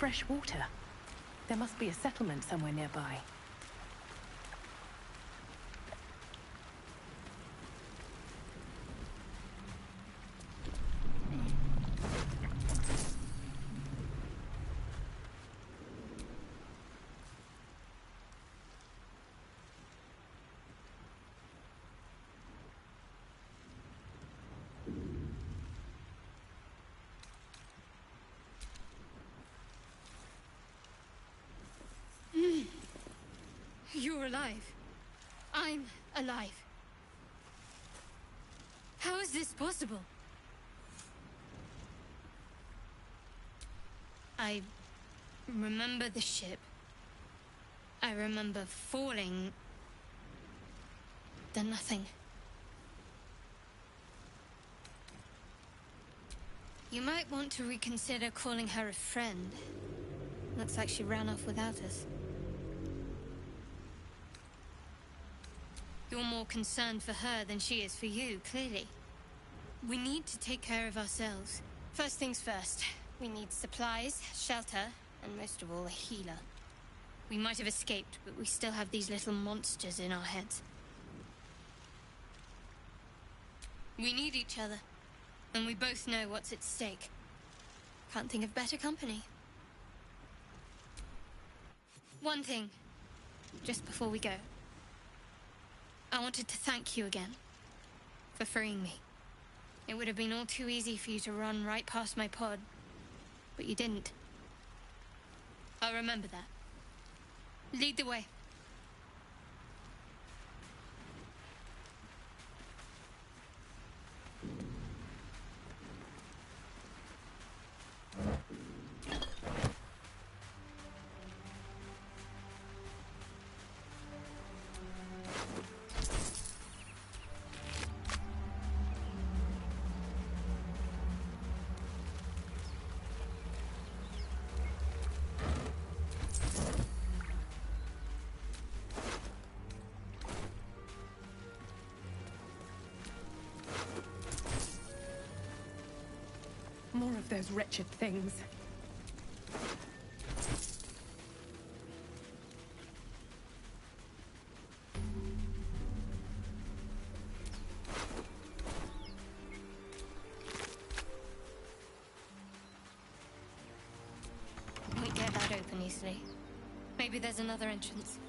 fresh water. There must be a settlement somewhere nearby. You're alive. I'm alive. How is this possible? I remember the ship. I remember falling. Then nothing. You might want to reconsider calling her a friend. Looks like she ran off without us. You're more concerned for her than she is for you, clearly. We need to take care of ourselves. First things first. We need supplies, shelter, and most of all, a healer. We might have escaped, but we still have these little monsters in our heads. We need each other, and we both know what's at stake. Can't think of better company. One thing, just before we go. I wanted to thank you again for freeing me. It would have been all too easy for you to run right past my pod, but you didn't. I'll remember that. Lead the way. More of those wretched things. We get that open easily. Maybe there's another entrance.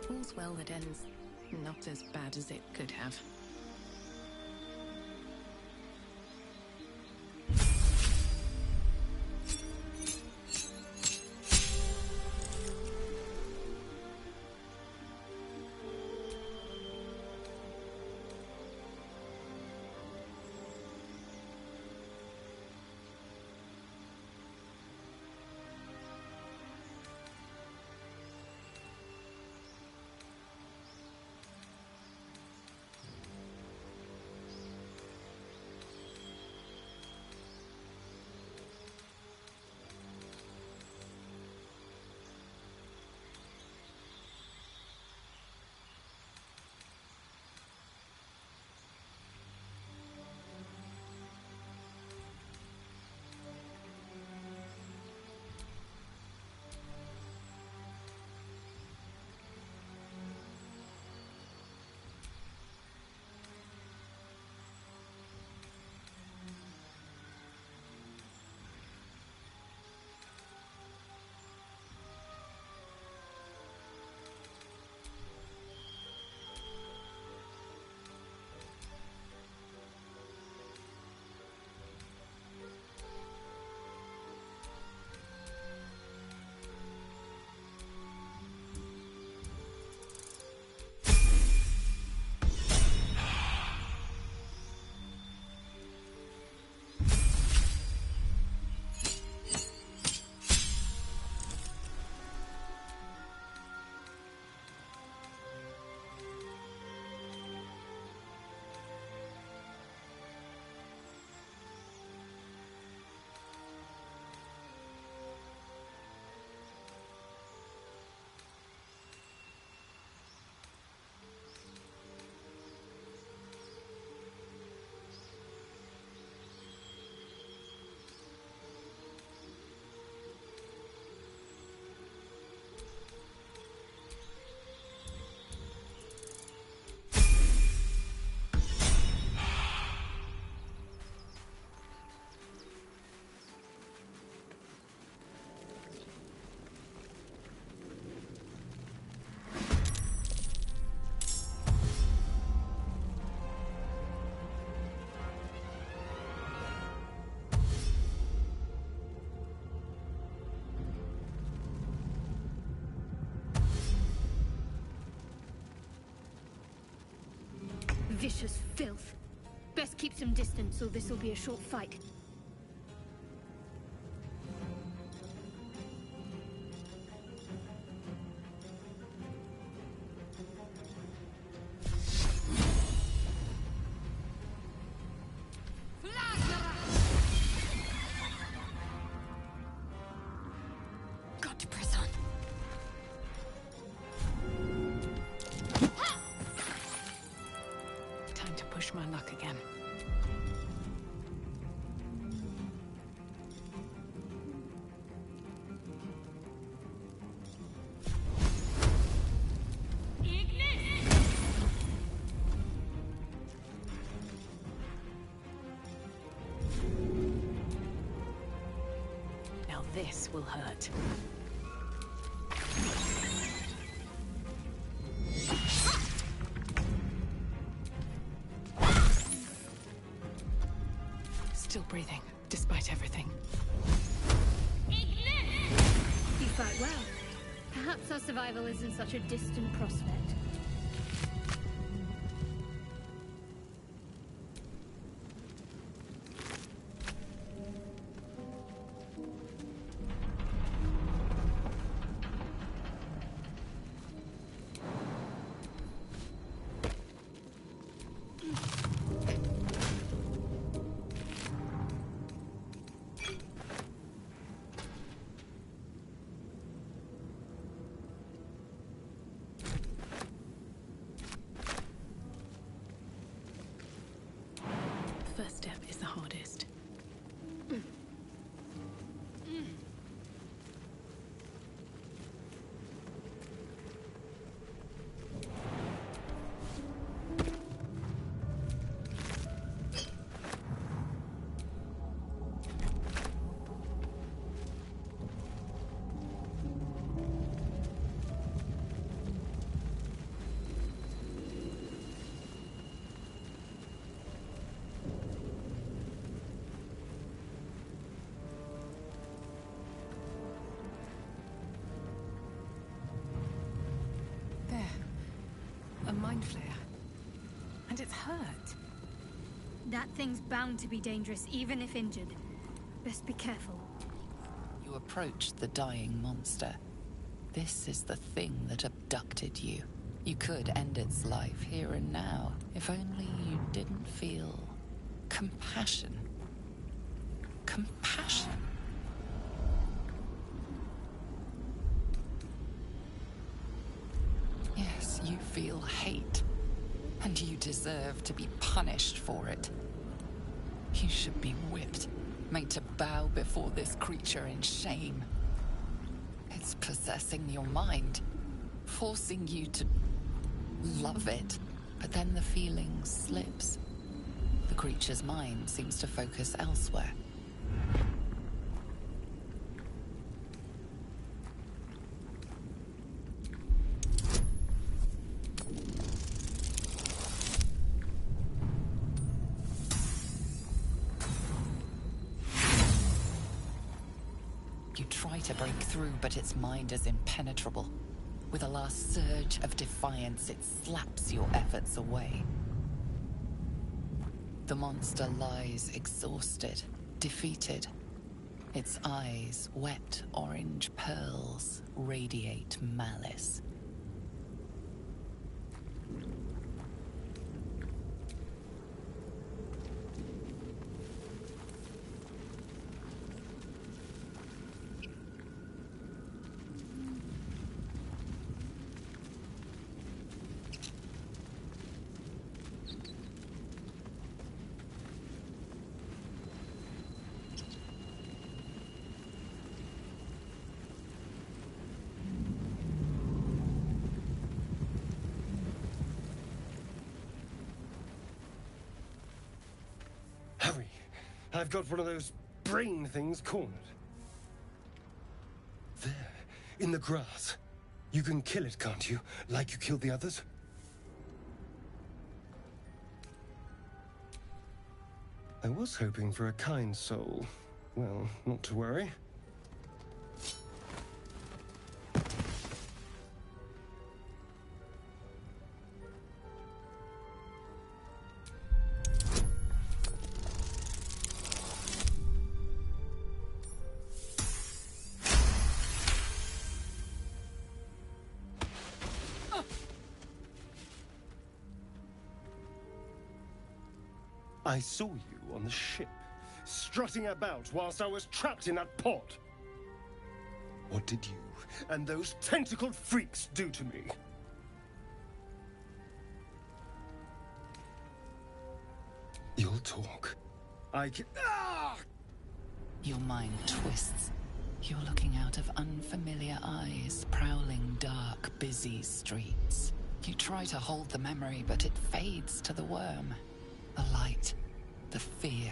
All's well that ends not as bad as it could have. Vicious filth. Best keep some distance, or this'll be a short fight. Got to press on. Time to push my luck again. Now this will hurt. Still breathing, despite everything. You fight well. Perhaps our survival isn't such a distant prospect. First step is the hardest. There. A mind flare. And it's hurt. That thing's bound to be dangerous, even if injured. Best be careful. You approach the dying monster. This is the thing that abducted you. You could end its life here and now, if only you didn't feel compassion. Compassion. Yes, you feel hate, and you deserve to be punished for it. You should be whipped, made to bow before this creature in shame. It's possessing your mind, forcing you to love it, but then the feeling slips. The creature's mind seems to focus elsewhere. You try to break through, but its mind is impenetrable. With a last surge of defiance, it slaps your efforts away. The monster lies exhausted, defeated. Its eyes, wet orange pearls, radiate malice. Hurry! I've got one of those brain things cornered. There, in the grass. You can kill it, can't you? Like you killed the others? I was hoping for a kind soul. Well, not to worry. I saw you on the ship, strutting about whilst I was trapped in that pod. What did you and those tentacled freaks do to me? You'll talk. Ah! Your mind twists. You're looking out of unfamiliar eyes, prowling dark, busy streets. You try to hold the memory, but it fades to the worm. The light. The fear.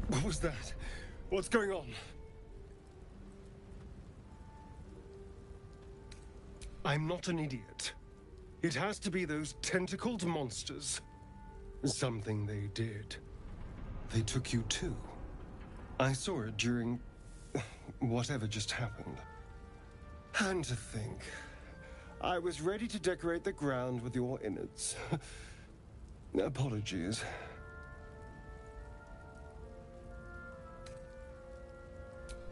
What was that? What's going on? I'm not an idiot. It has to be those tentacled monsters. Something they did. They took you too. I saw it during whatever just happened. And to think, I was ready to decorate the ground with your innards. Apologies.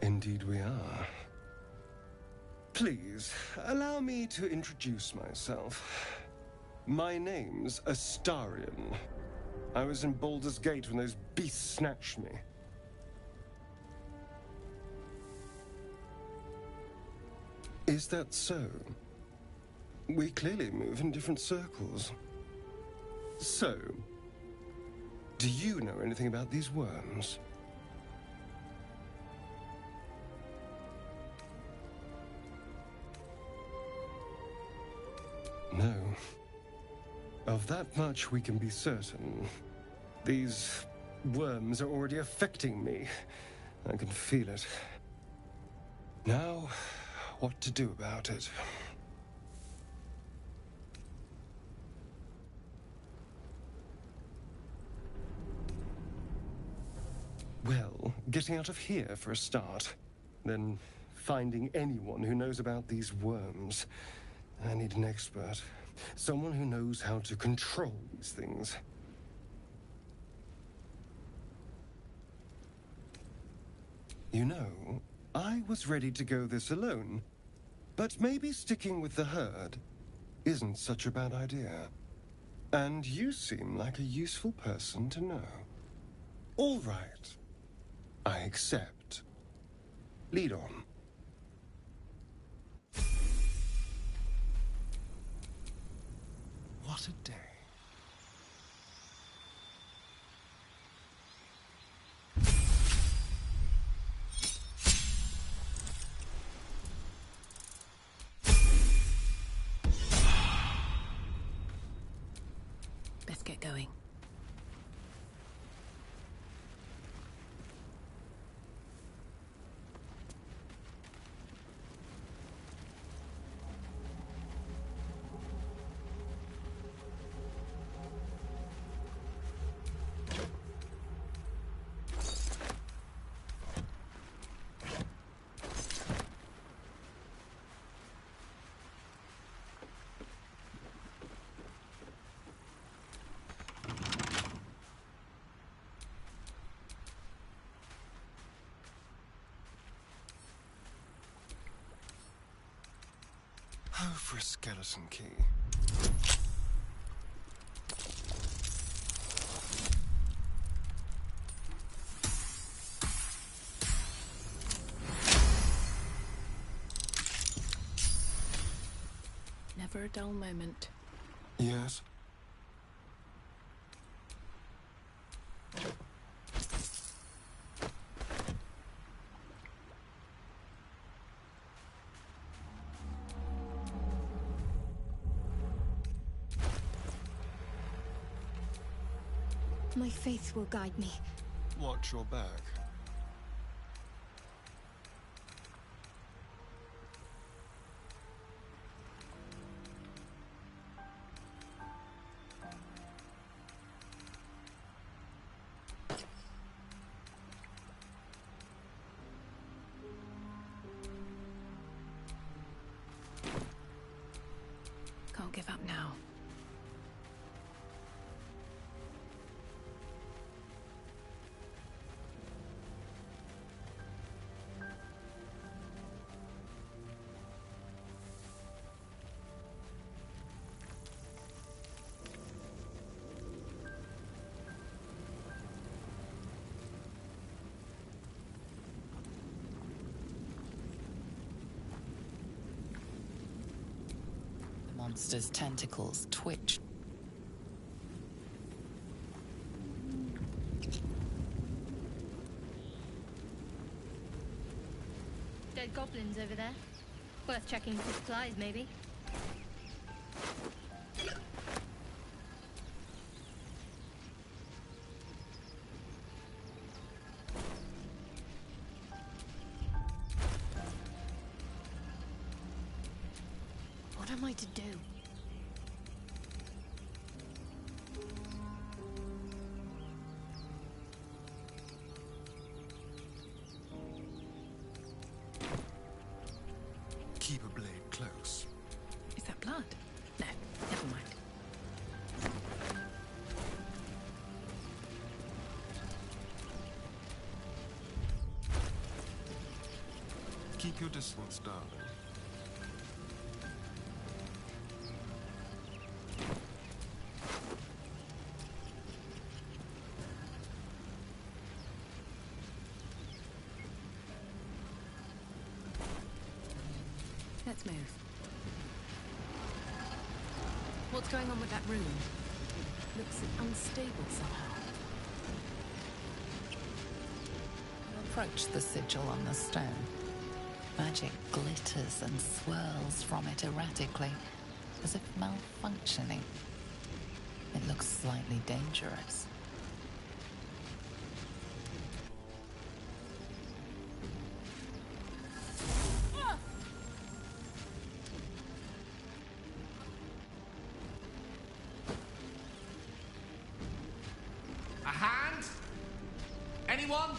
Indeed we are. Please, allow me to introduce myself. My name's Astarion. I was in Baldur's Gate when those beasts snatched me. Is that so? We clearly move in different circles. So, do you know anything about these worms? No. Of that much we can be certain. These worms are already affecting me. I can feel it. Now, what to do about it? Well, getting out of here for a start. Then finding anyone who knows about these worms. I need an expert. Someone who knows how to control these things. You know, I was ready to go this alone. But maybe sticking with the herd isn't such a bad idea. And you seem like a useful person to know. All right. I accept. Lead on. What a day. Best get going. Oh, for a skeleton key. Never a dull moment. Yes? My faith will guide me. Watch your back. Can't give up now. monster's tentacles twitched. Dead goblins over there. Worth checking for supplies, maybe. What am I to do? Keep a blade close. Is that blood? No, never mind. Keep your distance, darling. Let's move. What's going on with that room? Looks unstable somehow. Approach the sigil on the stone. Magic glitters and swirls from it erratically, as if malfunctioning. It looks slightly dangerous. A hand? Anyone?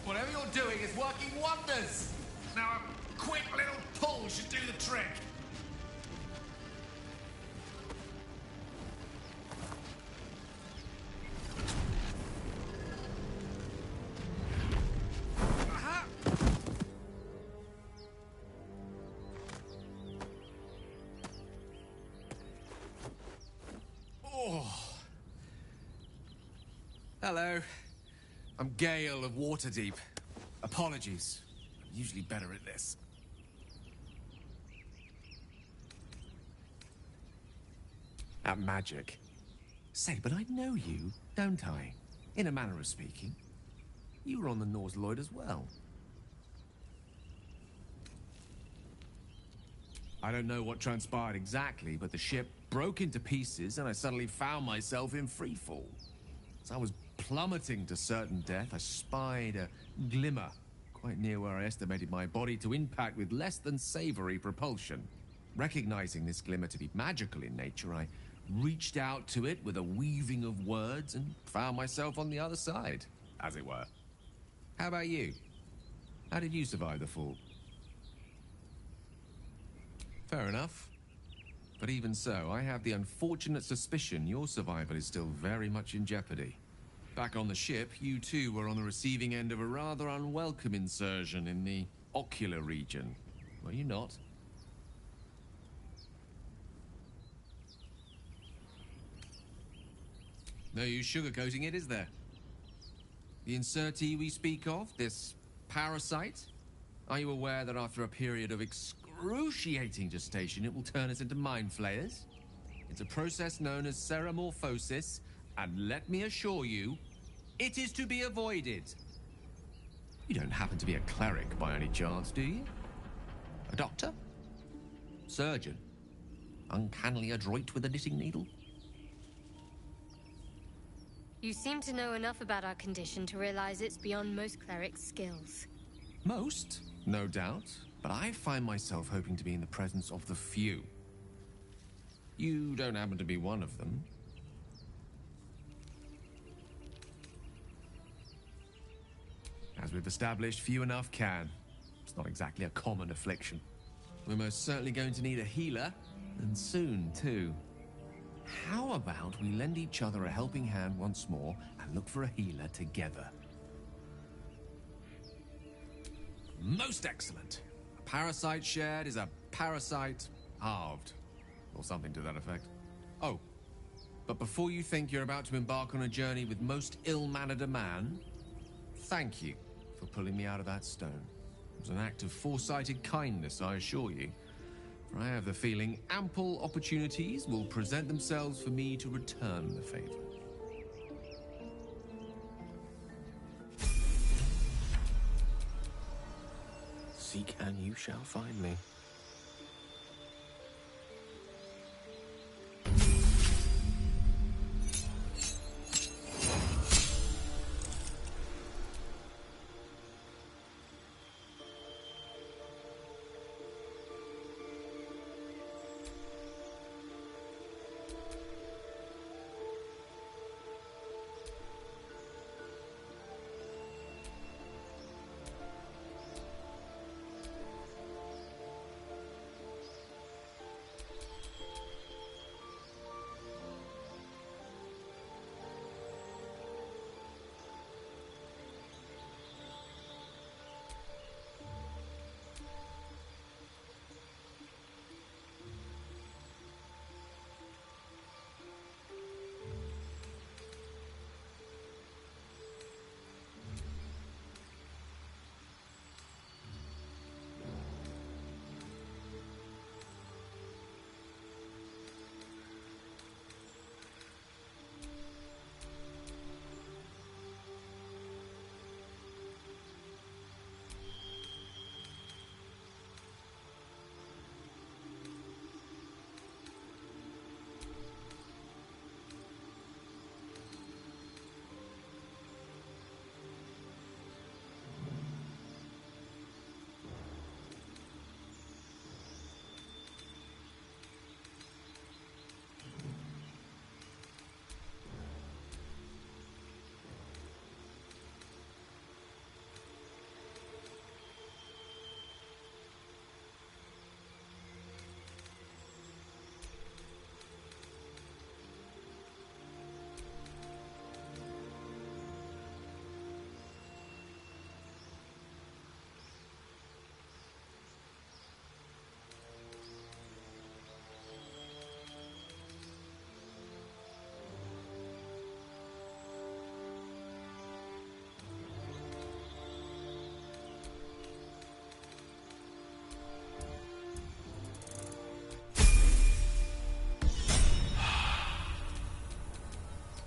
Whatever you're doing is working wonders. Now a quick little pull should do the trick. Aha! Oh. Hello. I'm Gale of Waterdeep. Apologies. I'm usually better at this. At magic. Say, but I know you, don't I? In a manner of speaking. You were on the Norse Lloyd as well. I don't know what transpired exactly, but the ship broke into pieces and I suddenly found myself in freefall. As I was plummeting to certain death, I spied a glimmer quite near where I estimated my body to impact with less than savory propulsion. Recognizing this glimmer to be magical in nature, I reached out to it with a weaving of words and found myself on the other side, as it were. How about you? How did you survive the fall? Fair enough. But even so, I have the unfortunate suspicion your survival is still very much in jeopardy. Back on the ship, you too were on the receiving end of a rather unwelcome insertion in the ocular region. Were you not? No use sugarcoating it, is there? The insertee we speak of, this parasite, are you aware that after a period of excruciating gestation, it will turn us into mind flayers? It's a process known as ceramorphosis, and let me assure you, it is to be avoided. You don't happen to be a cleric by any chance, do you? A doctor? Surgeon? Uncannily adroit with a knitting needle? You seem to know enough about our condition to realize it's beyond most clerics' skills. Most, no doubt, but I find myself hoping to be in the presence of the few. You don't happen to be one of them. As we've established, few enough can. It's not exactly a common affliction. We're most certainly going to need a healer, and soon, too. How about we lend each other a helping hand once more and look for a healer together? Most excellent. A parasite shared is a parasite halved. Or something to that effect. Oh, but before you think you're about to embark on a journey with most ill-mannered a man, thank you for pulling me out of that stone. It was an act of foresighted kindness, I assure you. For I have the feeling ample opportunities will present themselves for me to return the favor. Seek and you shall find me.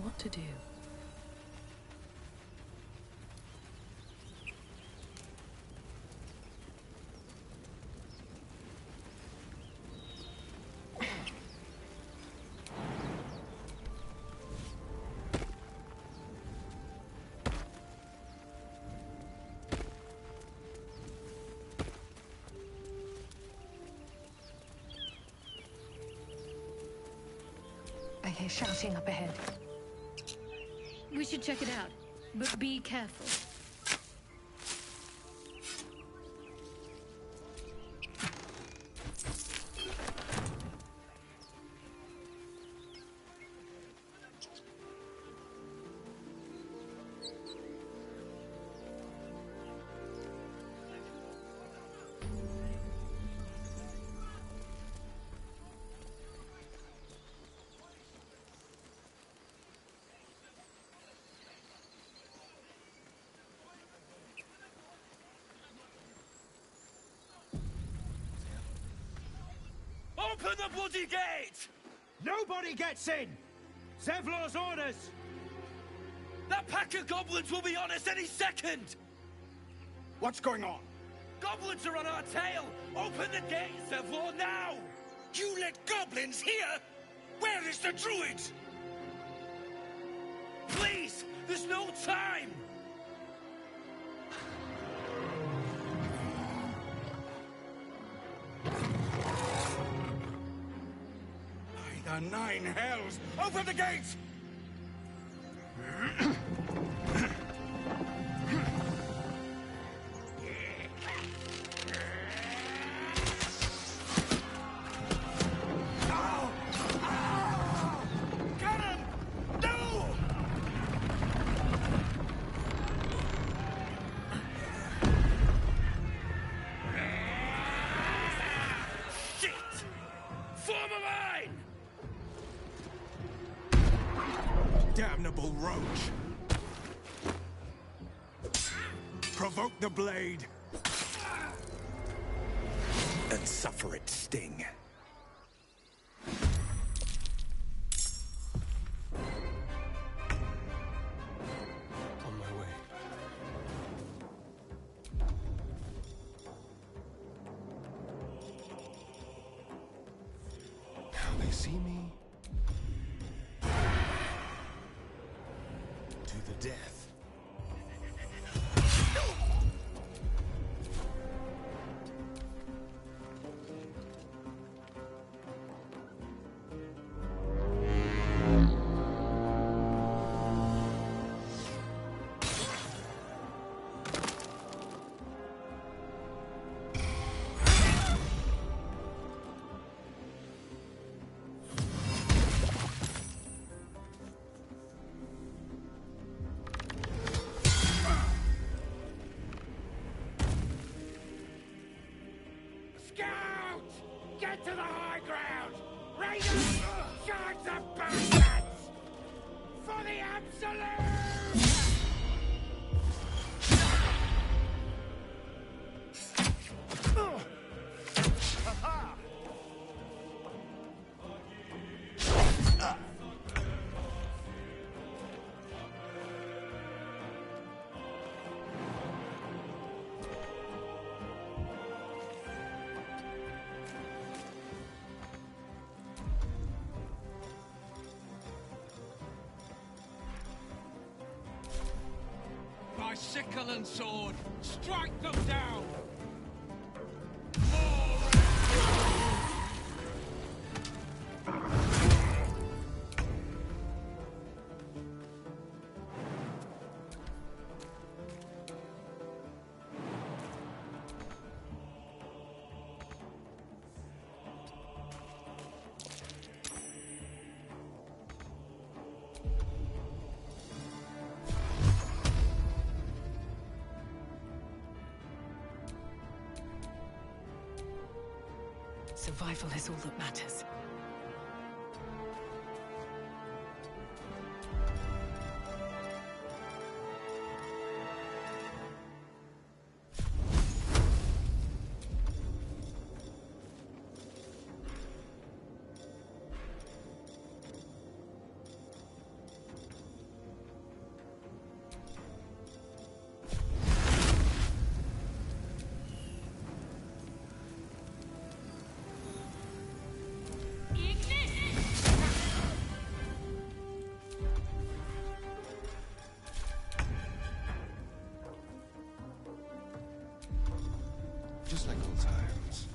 What to do? I hear shouting up ahead. We should check it out, but be careful. Open the bloody gate! Nobody gets in! Zevlor's orders! That pack of goblins will be on us any second! What's going on? Goblins are on our tail! Open the gate, Zevlor, now! You let goblins here? Where is the Druid? Please! There's no time! By the nine hells! Open the gates! roach. Provoke the blade. And suffer its sting. On my way. Now they see me. To the death. Scout! Get to the high ground! Raiders! Charge the bastards! For the absolute! By sickle and sword, strike them down! Survival is all that matters. Just like old times.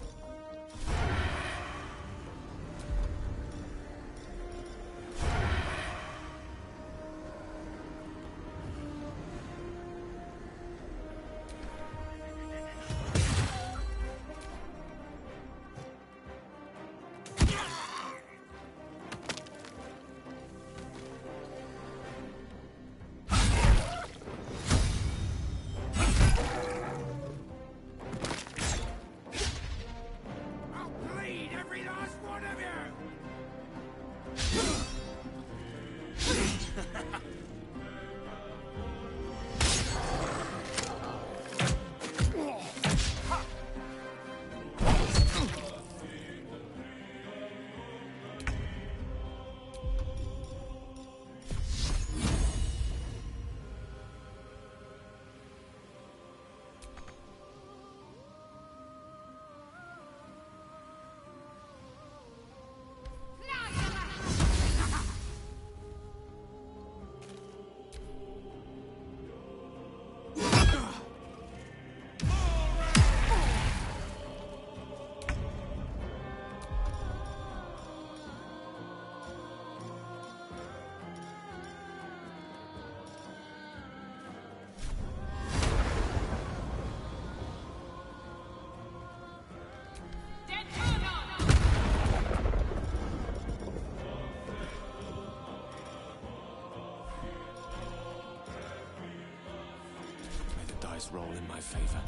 Roll in my favor.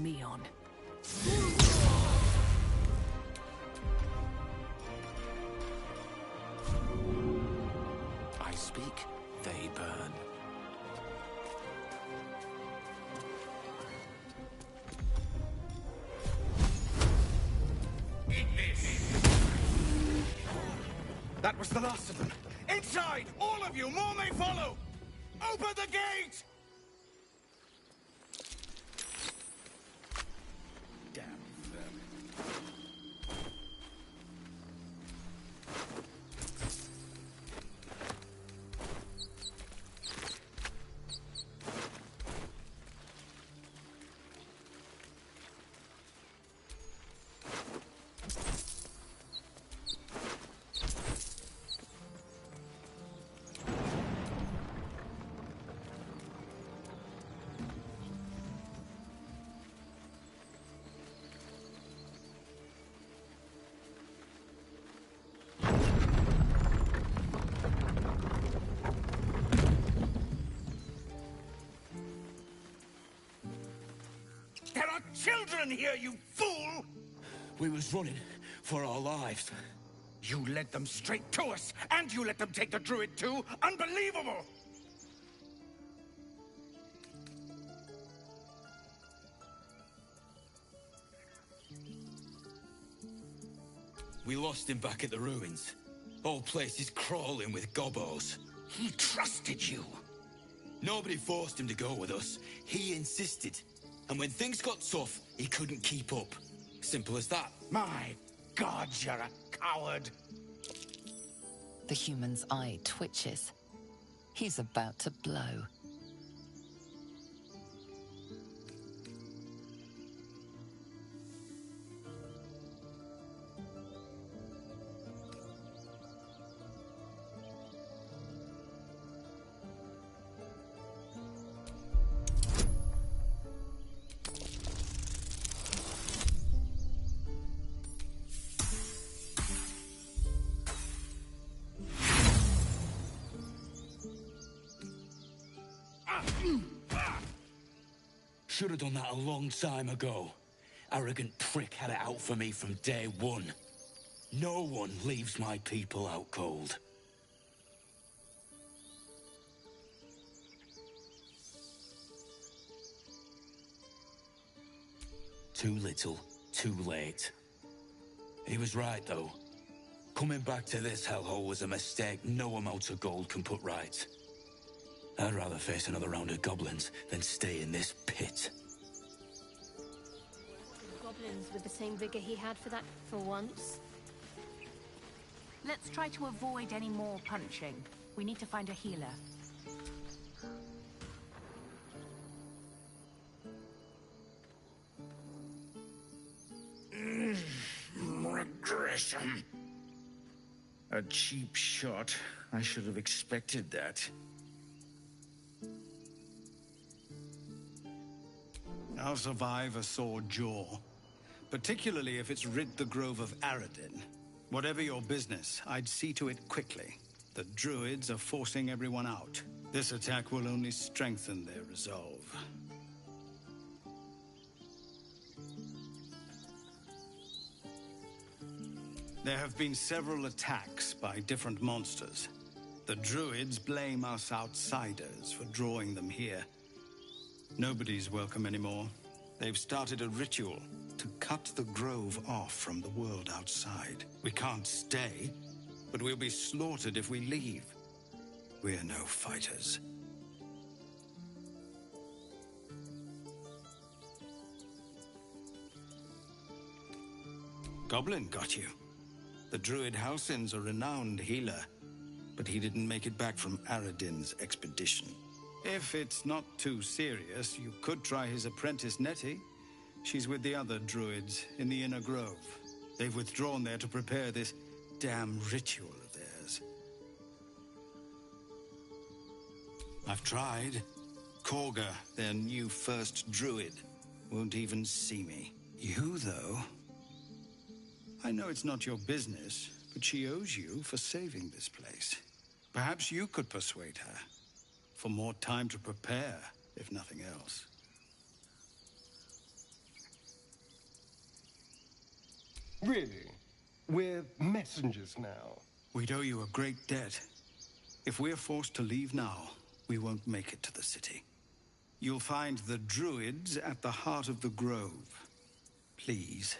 me on. I speak, they burn. Eat this! That was the last of them. Inside! All of you! More may follow! Open the gate! Damn vermin. There are children here, you fool! We was running for our lives. You led them straight to us, and you let them take the Druid too? Unbelievable! We lost him back at the ruins. Whole place is crawling with gobos. He trusted you. Nobody forced him to go with us. He insisted. And when things got tough, he couldn't keep up. Simple as that. My God, you're a coward. The human's eye twitches. He's about to blow. Should have done that a long time ago. Arrogant prick had it out for me from day one. No one leaves my people out cold. Too little, too late. He was right, though. Coming back to this hellhole was a mistake no amount of gold can put right. I'd rather face another round of goblins than stay in this pit. Goblins with the same vigor he had for once. Let's try to avoid any more punching. We need to find a healer. Regression. A cheap shot. I should have expected that. I'll survive a sore jaw. Particularly if it's rid the grove of Aradin. Whatever your business, I'd see to it quickly. The Druids are forcing everyone out. This attack will only strengthen their resolve. There have been several attacks by different monsters. The Druids blame us outsiders for drawing them here. Nobody's welcome anymore. They've started a ritual to cut the grove off from the world outside. We can't stay, but we'll be slaughtered if we leave. We're no fighters. Goblin got you. The Druid Halsin's a renowned healer, but he didn't make it back from Aradin's expedition. If it's not too serious, you could try his apprentice Nettie. She's with the other Druids in the Inner Grove. They've withdrawn there to prepare this damn ritual of theirs. I've tried. Korga, their new first Druid, won't even see me. You, though... I know it's not your business, but she owes you for saving this place. Perhaps you could persuade her. For more time to prepare, if nothing else. Really? We're messengers now. We'd owe you a great debt. If we're forced to leave now, we won't make it to the city. You'll find the Druids at the heart of the grove. Please,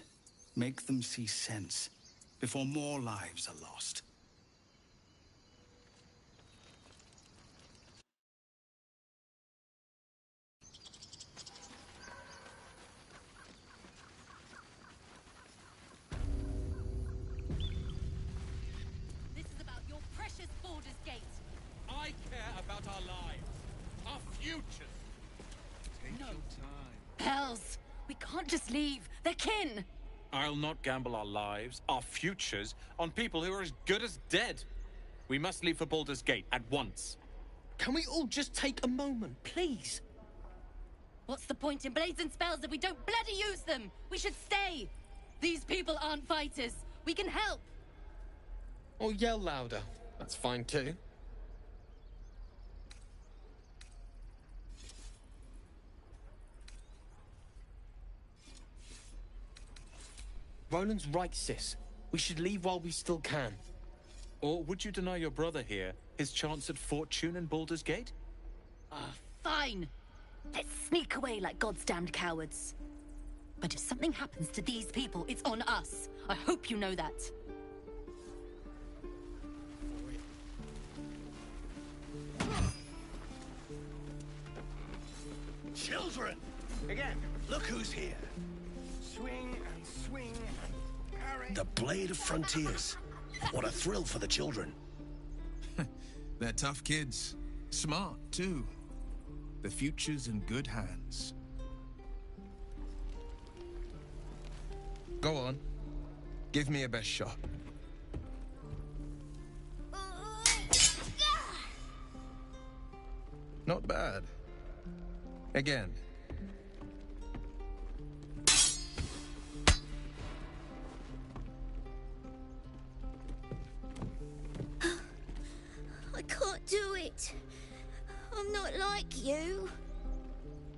make them see sense before more lives are lost. This is about your precious Baldur's Gate. I care about our lives, our futures. Take No. your time. Hells! We can't just leave. They're kin! I'll not gamble our lives, our futures, on people who are as good as dead. We must leave for Baldur's Gate at once. Can we all just take a moment, please? What's the point in blades and spells if we don't bloody use them? We should stay! These people aren't fighters. We can help! Or yell louder. That's fine too. Roland's right, sis. We should leave while we still can. Or would you deny your brother here his chance at fortune in Baldur's Gate? Fine! Let's sneak away like God's damned cowards. But if something happens to these people, it's on us. I hope you know that. Children! Again, look who's here. Swing and swing and parry. The Blade of Frontiers. What a thrill for the children. They're tough kids. Smart, too. The future's in good hands. Go on. Give me a best shot. Not bad. Again. I can't do it. I'm not like you.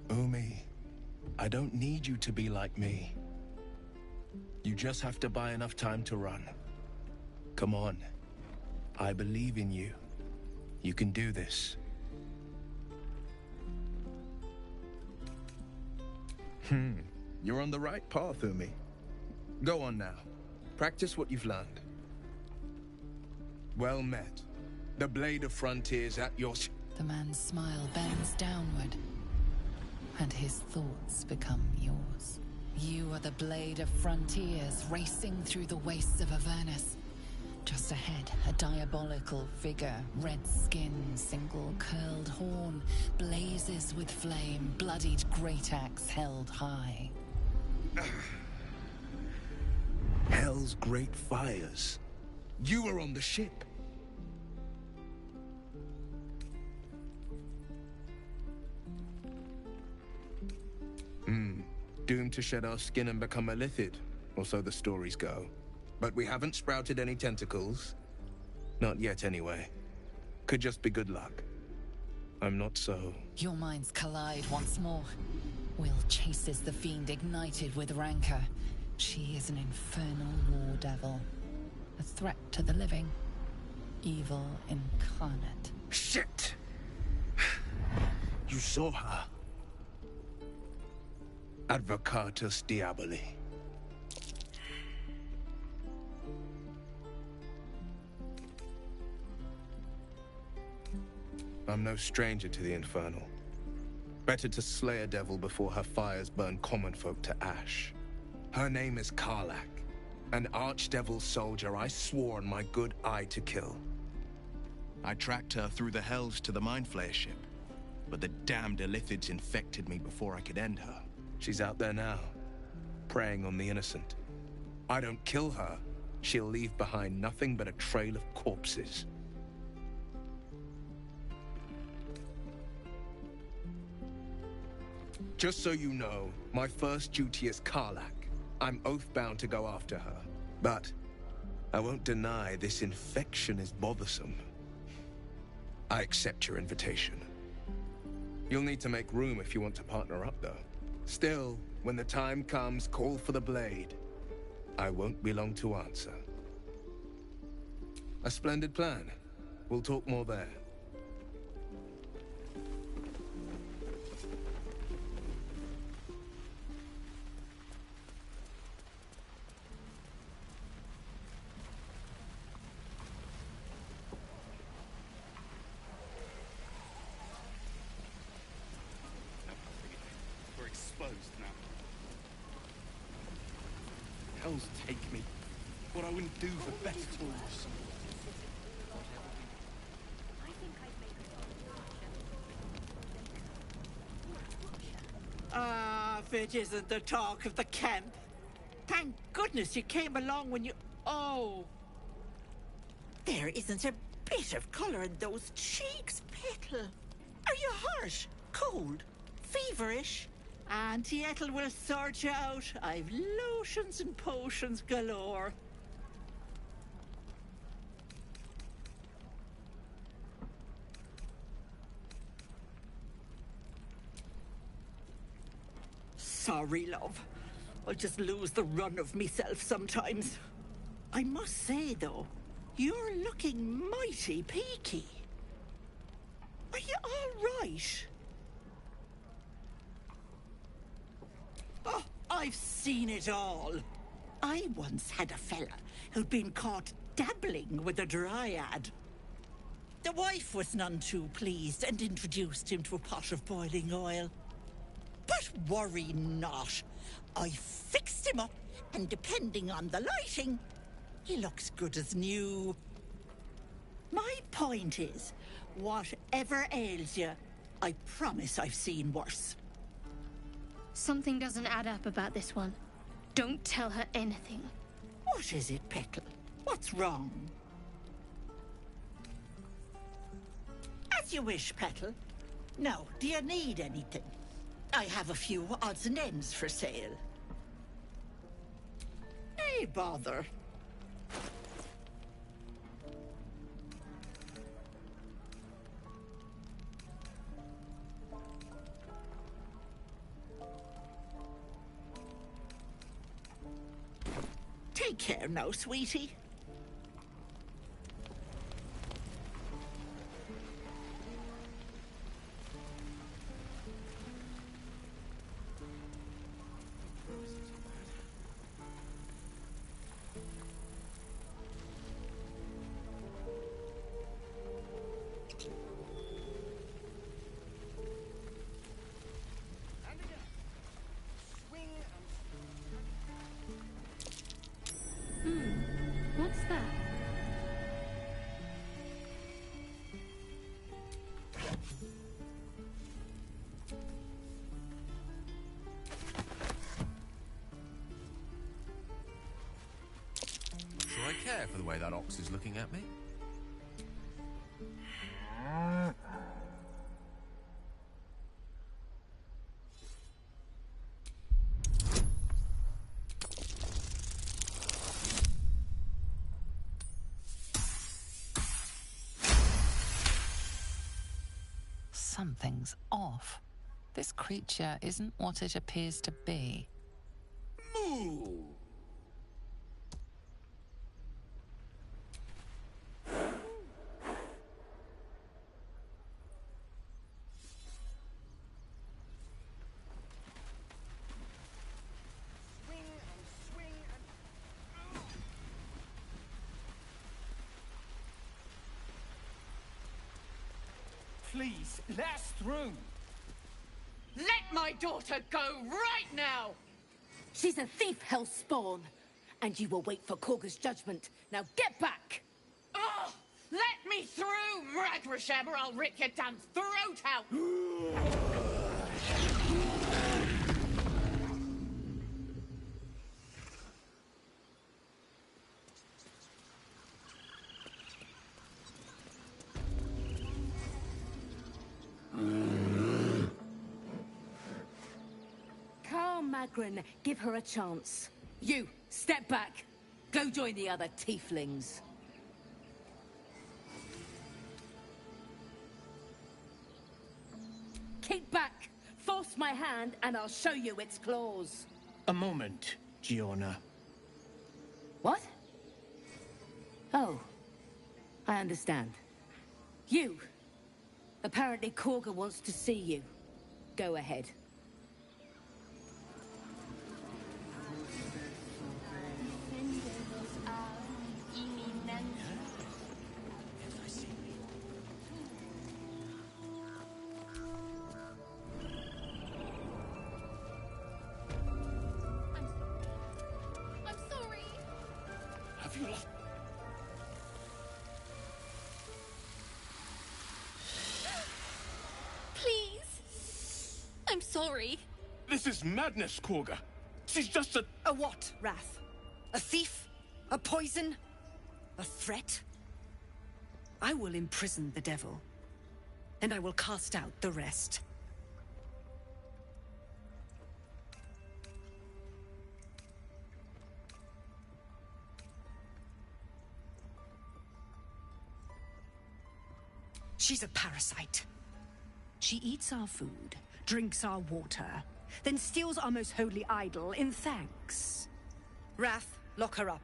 Umi, I don't need you to be like me. You just have to buy enough time to run. Come on. I believe in you. You can do this. You're on the right path, Umi. Go on now. Practice what you've learned. Well met. The Blade of Frontiers at your... The man's smile bends downward, and his thoughts become yours. You are the Blade of Frontiers, racing through the wastes of Avernus. Just ahead, a diabolical figure, red skin, single curled horn, blazes with flame, bloodied great axe held high. Hell's great fires. You were on the ship. Doomed to shed our skin and become a lithid, or so the stories go. But we haven't sprouted any tentacles. Not yet, anyway. Could just be good luck. I'm not so... Your minds collide once more. Will chases the fiend ignited with rancor. She is an infernal war devil. A threat to the living. Evil incarnate. Shit! You saw her. Advocatus Diaboli. I'm no stranger to the infernal. Better to slay a devil before her fires burn common folk to ash. Her name is Karlach, an archdevil soldier I swore on my good eye to kill. I tracked her through the hells to the Mind Flayer ship, but the damned Illithids infected me before I could end her. She's out there now, preying on the innocent. I don't kill her, she'll leave behind nothing but a trail of corpses. Just so you know, my first duty is Karlach. I'm oath-bound to go after her. But I won't deny this infection is bothersome. I accept your invitation. You'll need to make room if you want to partner up, though. Still, when the time comes, call for the blade. I won't be long to answer. A splendid plan. We'll talk more there. We're exposed now. Hells take me. What I wouldn't do for better tools. Ah, if it isn't the talk of the camp. Thank goodness you came along when you... Oh. There isn't a bit of colour in those cheeks, Petal. Are you hurt? Cold? Feverish? Auntie Ethel will sort you out. I've lotions and potions galore. Sorry, love. I just lose the run of myself sometimes. I must say, though, you're looking mighty peaky. Are you all right? Oh, I've seen it all. I once had a fella who'd been caught dabbling with a dryad. The wife was none too pleased and introduced him to a pot of boiling oil. But worry not. I fixed him up, and depending on the lighting, he looks good as new. My point is, whatever ails you, I promise I've seen worse. Something doesn't add up about this one. Don't tell her anything. What is it, Petal? What's wrong? As you wish, Petal. Now, do you need anything? I have a few odds and ends for sale. Hey, bother. Take care now, sweetie. What's that? Do I care for the way that ox is looking at me? Something's off. This creature isn't what it appears to be. Moo! Please, let us through. Let my daughter go right now! She's a thief, hellspawn. And you will wait for Korga's judgment. Now get back! Oh, let me through, Mragrasham, or I'll rip your damn throat out! Magrin, give her a chance. You, step back. Go join the other tieflings. Keep back. Force my hand and I'll show you its claws. A moment, Giona. What? Oh. I understand. You! Apparently Korga wants to see you. Go ahead. I'm sorry. Have you lost? Please. I'm sorry. This is madness, Korga. She's just a... A what, Wrath? A thief? A poison? A threat? I will imprison the devil, and I will cast out the rest. She's a parasite. She eats our food, drinks our water, then steals our most holy idol in thanks. Wrath, lock her up.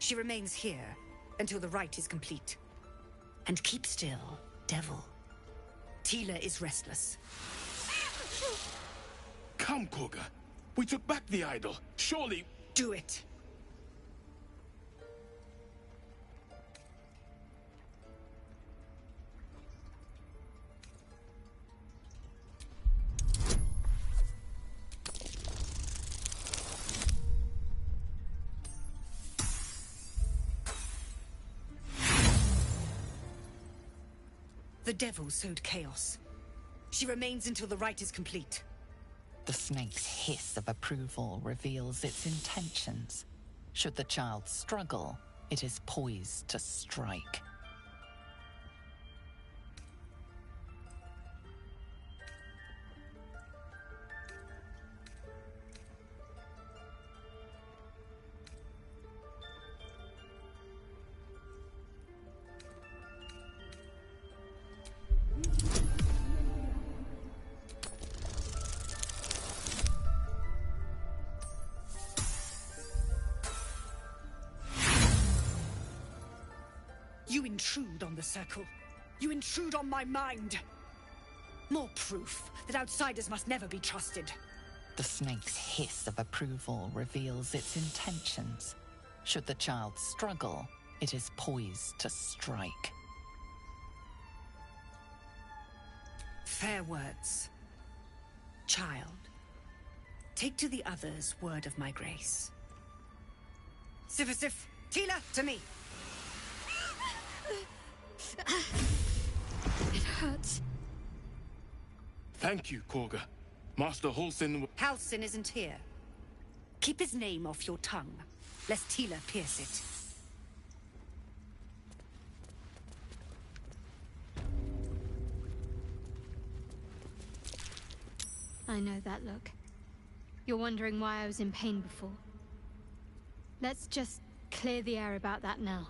She remains here until the rite is complete. And keep still, devil. Tila is restless. Come, Korga. We took back the idol. Surely... Do it. The devil sowed chaos. She remains until the rite is complete. The snake's hiss of approval reveals its intentions. Should the child struggle, it is poised to strike. You intrude on the circle. You intrude on my mind. More proof that outsiders must never be trusted. The snake's hiss of approval reveals its intentions. Should the child struggle, it is poised to strike. Fair words. Child, take to the others word of my grace. Sifasif, Tila, to me. It hurts. Thank you, Korga. Master Halsin... Halsin isn't here. Keep his name off your tongue, lest Tila pierce it. I know that look. You're wondering why I was in pain before. Let's just clear the air about that now.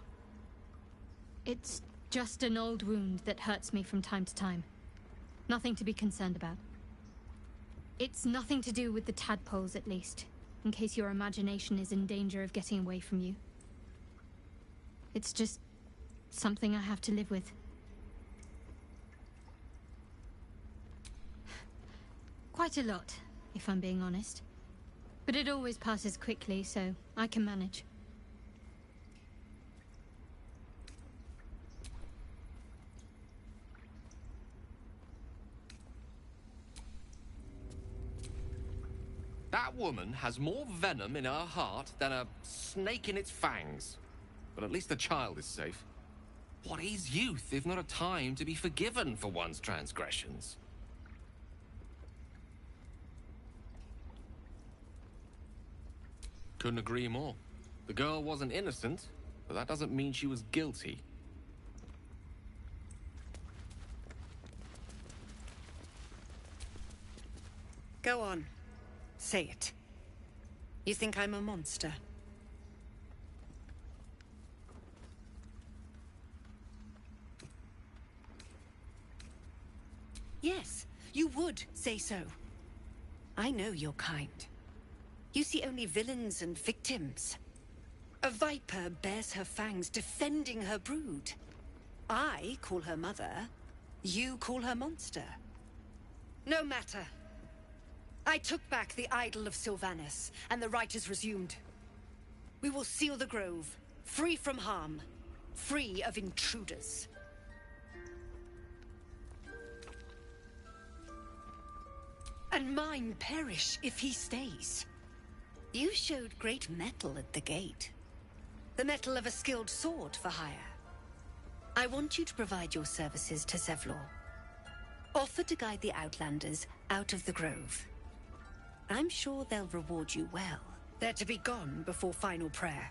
It's just an old wound that hurts me from time to time. Nothing to be concerned about. It's nothing to do with the tadpoles, at least, in case your imagination is in danger of getting away from you. It's just something I have to live with. Quite a lot, if I'm being honest. But it always passes quickly, so I can manage. That woman has more venom in her heart than a snake in its fangs. But at least the child is safe. What is youth if not a time to be forgiven for one's transgressions? Couldn't agree more. The girl wasn't innocent, but that doesn't mean she was guilty. Go on. Say it. You think I'm a monster? Yes, you would say so. I know your kind. You see only villains and victims. A viper bears her fangs defending her brood. I call her mother, you call her monster. No matter. I took back the idol of Sylvanus, and the rite is resumed. We will seal the grove, free from harm, free of intruders. And mine perish if he stays. You showed great mettle at the gate. The mettle of a skilled sword for hire. I want you to provide your services to Zevlor. Offer to guide the Outlanders out of the grove. I'm sure they'll reward you well. They're to be gone before final prayer.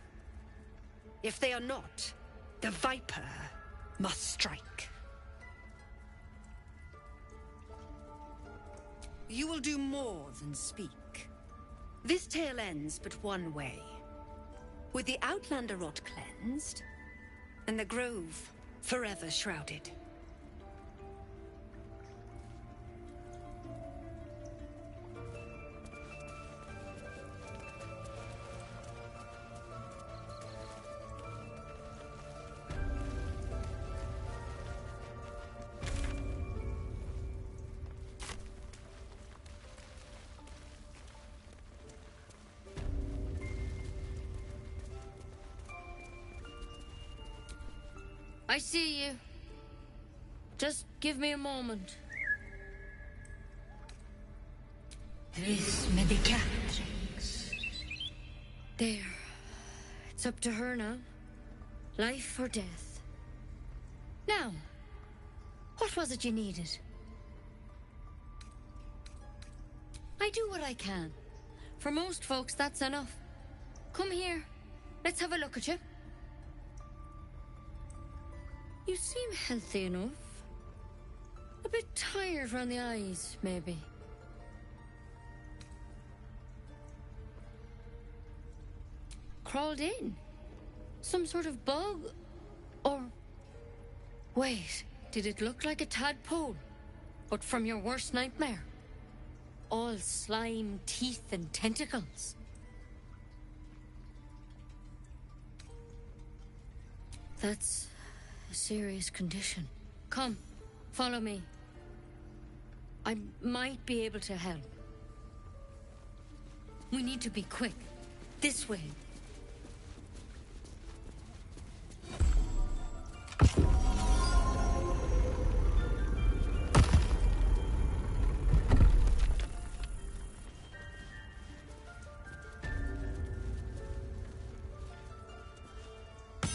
If they are not, the Viper must strike. You will do more than speak. This tale ends but one way. With the Outlander rot cleansed, and the grove forever shrouded. I see you. Just give me a moment. Vis medicatrix. There. It's up to her now. Life or death. Now, what was it you needed? I do what I can. For most folks, that's enough. Come here. Let's have a look at you. You seem healthy enough. A bit tired around the eyes, maybe. Crawled in? Some sort of bug? Or... Wait, did it look like a tadpole? But from your worst nightmare? All slime, teeth, and tentacles. That's a serious condition. Come, follow me. I might be able to help. We need to be quick. This way.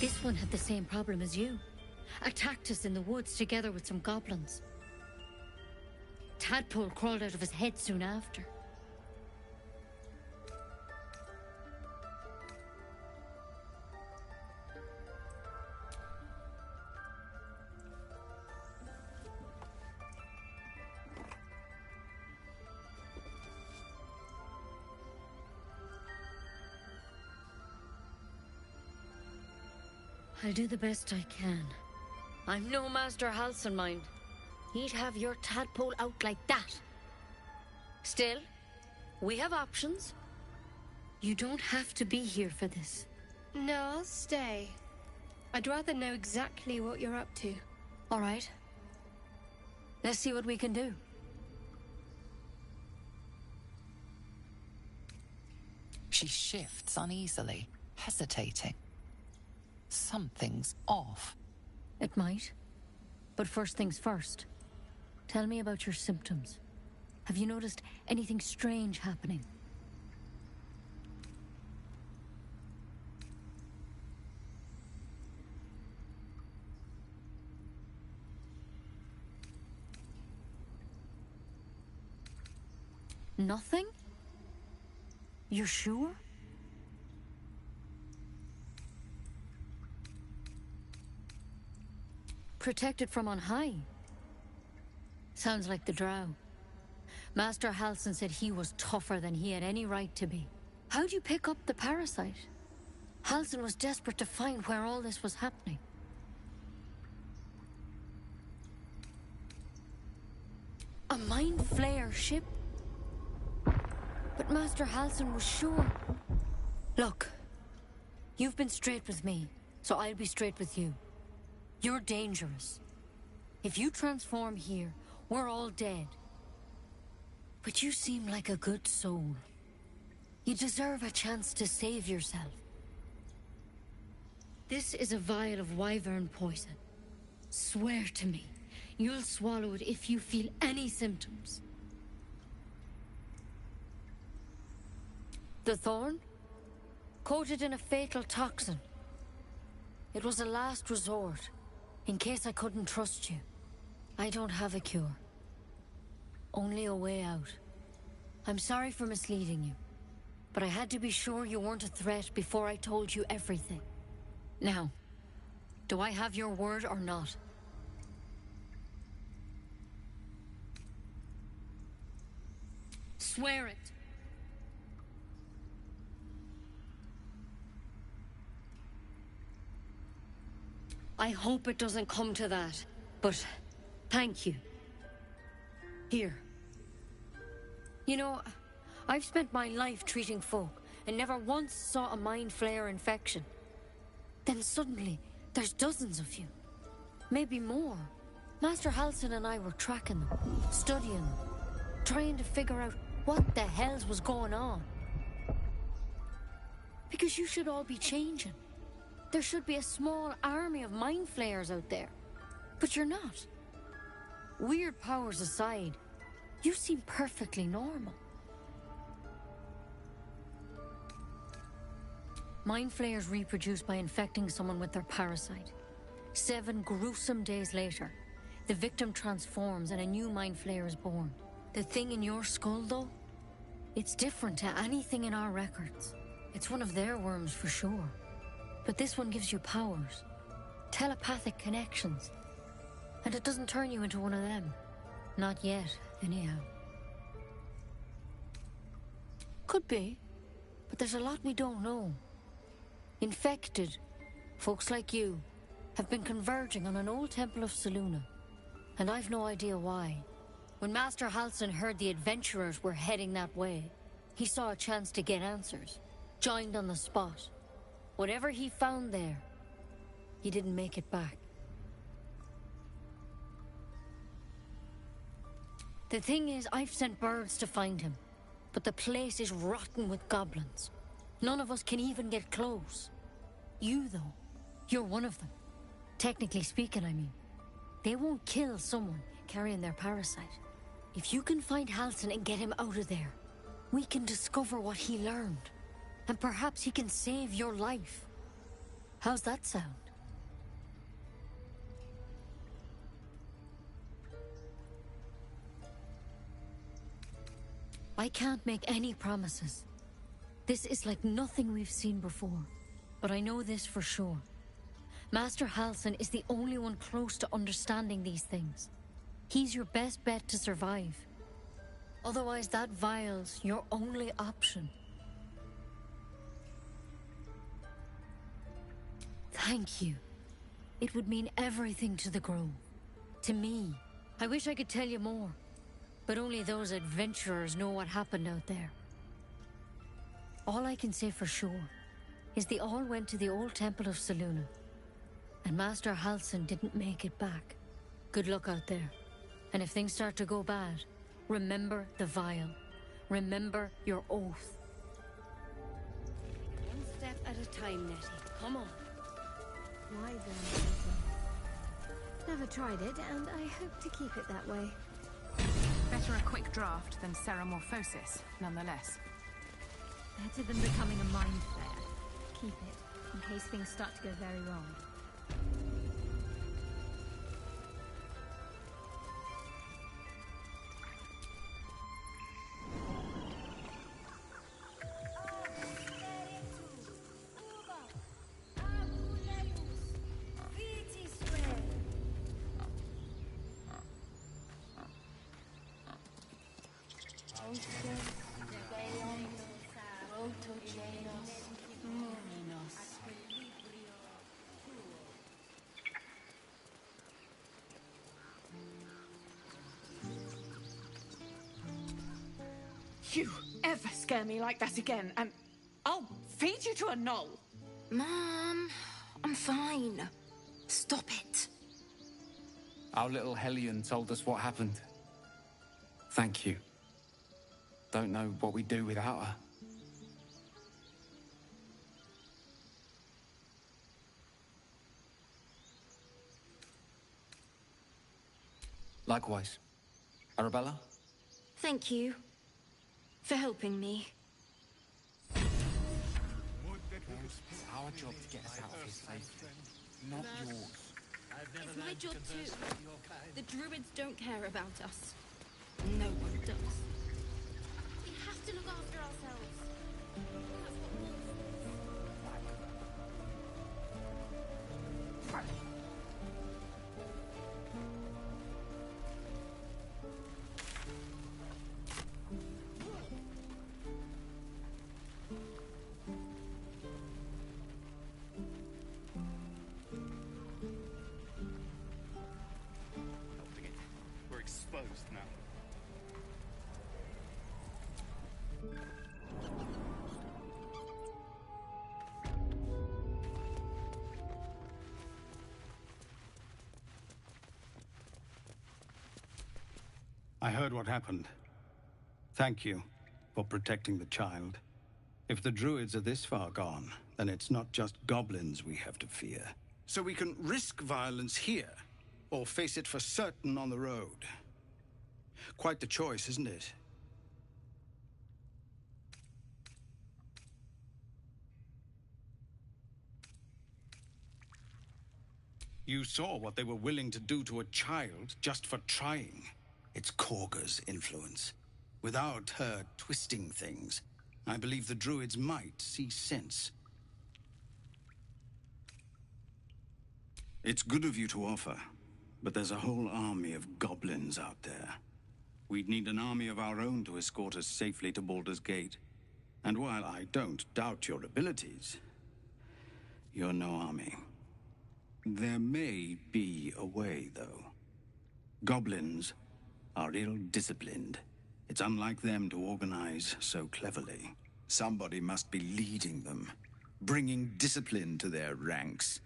This one had the same problem as you. Attacked us in the woods together with some goblins. Tadpole crawled out of his head soon after. I'll do the best I can. I'm no Master Halsin, mind. He'd have your tadpole out like that. Still, we have options. You don't have to be here for this. No, I'll stay. I'd rather know exactly what you're up to. All right. Let's see what we can do. She shifts uneasily, hesitating. Something's off. It might. But first things first. Tell me about your symptoms. Have you noticed anything strange happening? Nothing? You're sure? Protected from on high. Sounds like the drow. Master Halsin said he was tougher than he had any right to be. How'd you pick up the parasite? Halsin was desperate to find where all this was happening. A mind flayer ship? But Master Halsin was sure. Look, You've been straight with me, so I'll be straight with you. You're dangerous. If you transform here, we're all dead. But you seem like a good soul. You deserve a chance to save yourself. This is a vial of wyvern poison. Swear to me, you'll swallow it if you feel any symptoms. The thorn? Coated in a fatal toxin. It was a last resort, in case I couldn't trust you. I don't have a cure. Only a way out. I'm sorry for misleading you, but I had to be sure you weren't a threat before I told you everything. Now, do I have your word or not? Swear it. I hope it doesn't come to that, but thank you. Here. You know, I've spent my life treating folk and never once saw a mind flayer infection. Then suddenly, there's dozens of you. Maybe more. Master Halsin and I were tracking them, studying them, trying to figure out what the hells was going on. Because you should all be changing. There should be a small army of mind flayers out there. But you're not. Weird powers aside, you seem perfectly normal. Mind flayers reproduce by infecting someone with their parasite. 7 gruesome days later, the victim transforms and a new mind flayer is born. The thing in your skull, though, it's different to anything in our records. It's one of their worms for sure. But this one gives you powers. Telepathic connections. And it doesn't turn you into one of them. Not yet, anyhow. Could be. But there's a lot we don't know. Infected, folks like you, have been converging on an old temple of Selûne. And I've no idea why. When Master Halsin heard the adventurers were heading that way, he saw a chance to get answers. Joined on the spot. Whatever he found there, he didn't make it back. The thing is, I've sent birds to find him, but the place is rotten with goblins. None of us can even get close. You, though, you're one of them. Technically speaking, I mean. They won't kill someone carrying their parasite. If you can find Halsin and get him out of there, we can discover what he learned. And perhaps he can save your life. How's that sound? I can't make any promises. This is like nothing we've seen before. But I know this for sure. Master Halsin is the only one close to understanding these things. He's your best bet to survive. Otherwise, that vial's your only option. Thank you. It would mean everything to the Grove. To me. I wish I could tell you more. But only those adventurers know what happened out there. All I can say for sure is they all went to the old temple of Selûne. And Master Halsin didn't make it back. Good luck out there. And if things start to go bad, remember the vial. Remember your oath. One step at a time, Nettie. Come on. Wyvern. Never tried it, and I hope to keep it that way. Better a quick draft than ceramorphosis, nonetheless. Better than becoming a mind flayer. Keep it, in case things start to go very wrong. You ever scare me like that again, and I'll feed you to a knoll. Mom, I'm fine. Stop it. Our little Hellion told us what happened. Thank you. Don't know what we'd do without her. Likewise. Arabella? Thank you for helping me. It's our job to get us out of here safely, not yours. It's my job too. The Druids don't care about us. No one does. We have to look after ourselves. That's what We're exposed now. I heard what happened. Thank you for protecting the child. If the Druids are this far gone, then it's not just goblins we have to fear. So we can risk violence here, or face it for certain on the road. Quite the choice, isn't it? You saw what they were willing to do to a child just for trying. It's Korga's influence. Without her twisting things, I believe the Druids might see sense. It's good of you to offer, but there's a whole army of goblins out there. We'd need an army of our own to escort us safely to Baldur's Gate. And while I don't doubt your abilities, you're no army. There may be a way, though. Goblins are ill-disciplined. It's unlike them to organize so cleverly. Somebody must be leading them, bringing discipline to their ranks.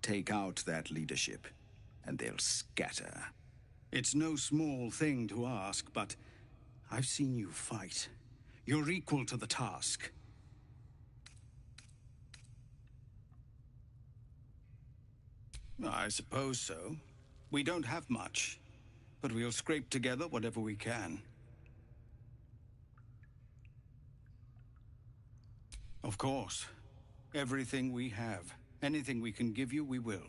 Take out that leadership, and they'll scatter. It's no small thing to ask, but I've seen you fight. You're equal to the task. I suppose so. We don't have much, but we'll scrape together whatever we can. Of course. Everything we have. Anything we can give you, we will.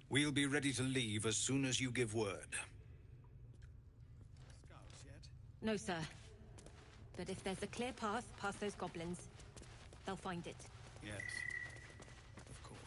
We'll be ready to leave as soon as you give word. No, sir. But if there's a clear path past those goblins, they'll find it. Yes. Of course.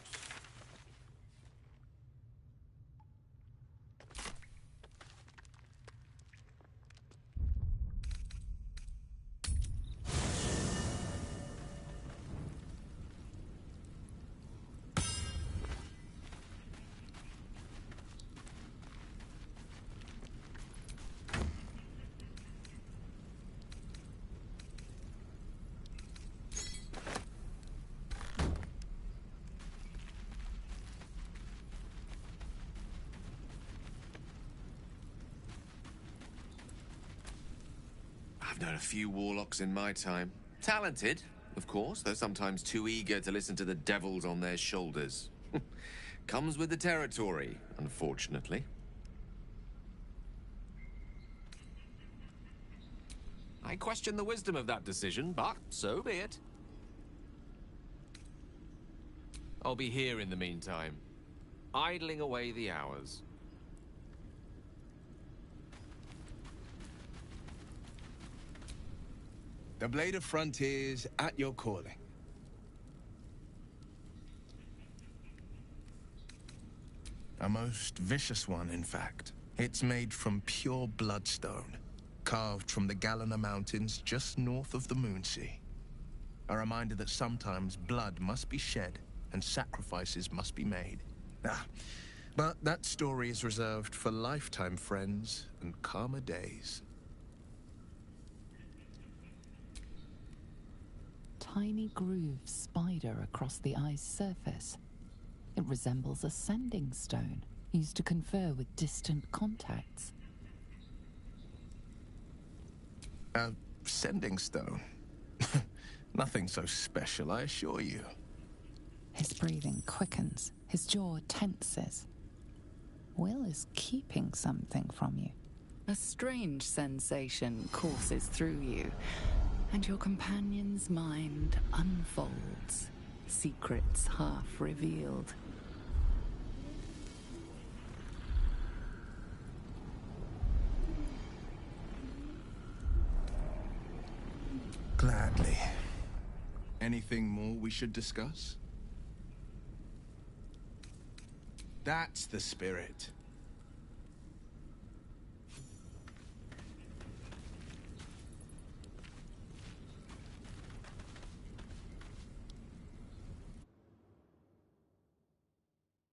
I've known a few warlocks in my time. Talented, of course, though sometimes too eager to listen to the devils on their shoulders. Comes with the territory, unfortunately. I question the wisdom of that decision, but so be it. I'll be here in the meantime, idling away the hours. The Blade of Frontiers at your calling. A most vicious one, in fact. It's made from pure bloodstone, carved from the Galena Mountains just north of the Moonsea. A reminder that sometimes blood must be shed and sacrifices must be made. But that story is reserved for lifetime friends and calmer days. tiny grooved spider across the eye's surface. It resembles a sending stone used to confer with distant contacts. A sending stone? Nothing so special, I assure you. His breathing quickens, his jaw tenses. Will is keeping something from you. A strange sensation courses through you, and your companion's mind unfolds, secrets half revealed. Gladly. Anything more we should discuss? That's the spirit.